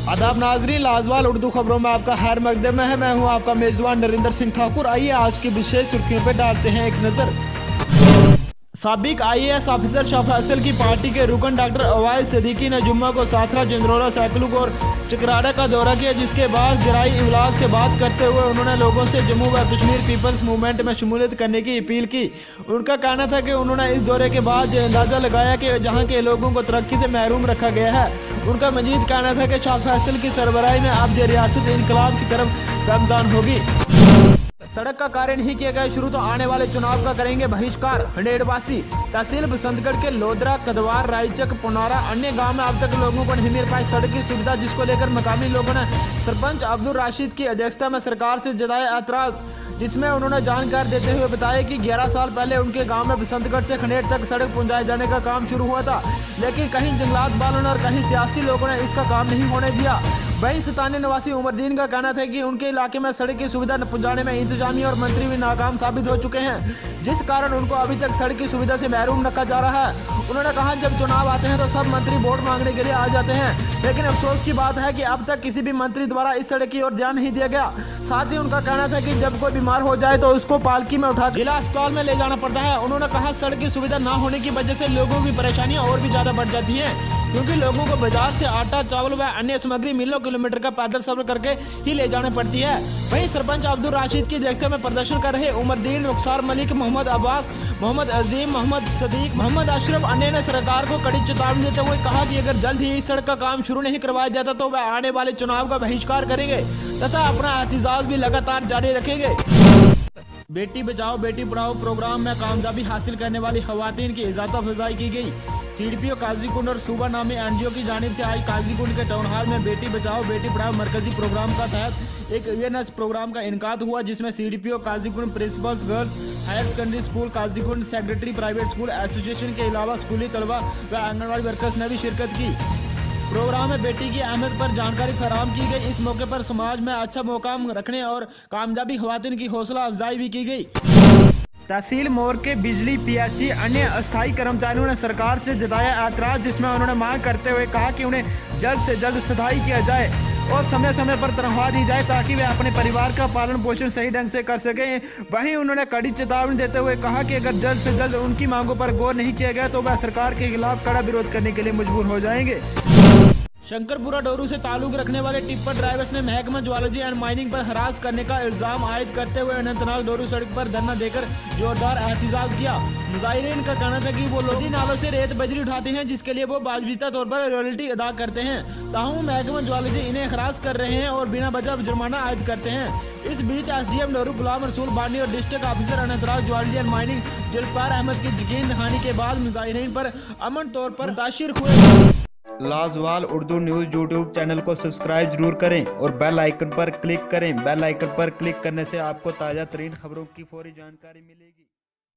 आदाब नाजरीन, लाजवाल उर्दू खबरों में आपका खैर मकदम है। मैं हूं आपका मेजबान नरेंद्र सिंह ठाकुर। आइए आज की विशेष सुर्खियों पर डालते हैं एक नजर। साबिक IAS ऑफिसर शाह फैसल की पार्टी के रुकन डॉक्टर अवाइस सिद्दीकी ने जुम्मा को साथरा, जंद्रोला, सैकलुक और चकराड़ा का दौरा किया, जिसके बाद जराई इब्लाग से बात करते हुए उन्होंने लोगों से जम्मू व कश्मीर पीपल्स मूवमेंट में शमूलियत करने की अपील की। उनका कहना था कि उन्होंने इस दौरे के बाद ये अंदाज़ा लगाया कि जहां के लोगों को तरक्की से महरूम रखा गया है। उनका मजीद कहना था कि शाह फैसल की सरबराही में अब ये रियासत इनकलाब की तरफ गामजान होगी। सड़क का कार्य नहीं किया गया शुरू तो आने वाले चुनाव का करेंगे बहिष्कार। हंडेरवासी तहसील बसंतगढ़ के लोदरा, कदवार, रायचक, पुनारा अन्य गांव में अब तक लोगों को नहीं मिल पाई सड़क की सुविधा, जिसको लेकर मकामी लोगों ने सरपंच अब्दुल राशिद की अध्यक्षता में सरकार से जताया एतराज, जिसमें उन्होंने जानकारी देते हुए बताया कि 11 साल पहले उनके गांव में बसंतगढ़ से खंडेर तक सड़क पहुंचाए जाने का काम शुरू हुआ था, लेकिन कहीं जंगलात वालों ने और कहीं सियासी लोगों ने इसका काम नहीं होने दिया। वहीं स्थानीय निवासी उमरदीन का कहना था कि उनके इलाके में सड़क की सुविधा पहुंचाने में इंतजामी और मंत्री भी नाकाम साबित हो चुके हैं, जिस कारण उनको अभी तक सड़क की सुविधा से महरूम रखा जा रहा है। उन्होंने कहा जब चुनाव आते हैं तो सब मंत्री वोट मांगने के लिए आ जाते हैं, लेकिन अफसोस की बात है कि अब तक किसी भी मंत्री द्वारा इस सड़क की ओर ध्यान नहीं दिया गया। साथ ही उनका कहना था कि जब कोई बीमार हो जाए तो उसको पालकी में उठा जिला अस्पताल में ले जाना पड़ता है। उन्होंने कहा सड़क की सुविधा न होने की वजह से लोगों की परेशानियां और भी ज्यादा बढ़ जाती है, क्योंकि लोगों को बाजार से आटा, चावल व अन्य सामग्री मिलों किलोमीटर का पैदल सफर करके ही ले जाने पड़ती है। वहीं सरपंच अब्दुल राशिद की अध्यक्षता में प्रदर्शन कर रहे उमरदीन, रुखसार मलिक, मोहम्मद अब्बास, मोहम्मद अजीम, मोहम्मद सदीक, मोहम्मद अशरफ अन्य ने सरकार को कड़ी चेतावनी देते हुए कहा कि अगर जल्द ही इस सड़क का काम शुरू नहीं करवाया जाता तो वह आने वाले चुनाव का बहिष्कार करेंगे तथा अपना एहतजाज भी लगातार जारी रखेंगे। बेटी बचाओ बेटी पढ़ाओ प्रोग्राम में कामयाबी हासिल करने वाली खवातीन की इज़्ज़त अफजाई की गई। CDPO काजीकुंड और सूबा नामी NGO की जानिब से आज काजीकुंड के टाउन हॉल में बेटी बचाओ बेटी पढ़ाओ मरकजी प्रोग्राम का तहत एक अवेयरनेस प्रोग्राम का इनकाद हुआ, जिसमें CDPO Qazigund, principals girls higher secondary school Qazigund, secretary private school association के अलावा स्कूली तलबा व आंगनबाड़ी वर्कर्स ने भी शिरकत की। प्रोग्राम में बेटी की अहमियत पर जानकारी फराहम की गई। इस मौके पर समाज में अच्छा मुकाम रखने और कामयाबी खवातीन की हौसला अफजाई भी की गई। तहसील मोर के बिजली PHE अन्य अस्थायी कर्मचारियों ने सरकार से जताया एतराज, जिसमें उन्होंने मांग करते हुए कहा कि उन्हें जल्द से जल्द सफाई किया जाए और समय समय पर तनख्वाह दी जाए ताकि वे अपने परिवार का पालन पोषण सही ढंग से कर सकें। वहीं उन्होंने कड़ी चेतावनी देते हुए कहा कि अगर जल्द से जल्द उनकी मांगों पर गौर नहीं किया गया तो वह सरकार के खिलाफ कड़ा विरोध करने के लिए मजबूर हो जाएंगे। शंकरपुरा डोरू से ताल्लुक रखने वाले टिप्पर ड्राइवर्स ने महकमा ज्वालजी एंड माइनिंग पर हरास करने का इल्जाम आयद करते हुए अनंतनाग डोरू सड़क पर धरना देकर जोरदार एहतजाज किया। मुजाहिरीन का कहना था कि वो नदी नालों से रेत बजरी उठाते हैं, जिसके लिए वो बाजबीता तौर पर रॉयल्टी अदा करते हैं, ताहूं महकमा ज्वालजी इन्हें हरास कर रहे हैं और बिना वजह जुर्माना आयद करते हैं। इस बीच SDM डोरू गुलाम रसूल बानी और district officer Anantnag geology and mining Zulfikar Ahmad की यकीन दहानी के बाद मुजाहिरीन पर अमन तौर पर मुताशिर हुए। लाजवाल उर्दू न्यूज़ YouTube चैनल को सब्सक्राइब जरूर करें और बेल आइकन पर क्लिक करें। बेल आइकन पर क्लिक करने से आपको ताज़ा तरीन खबरों की फौरी जानकारी मिलेगी।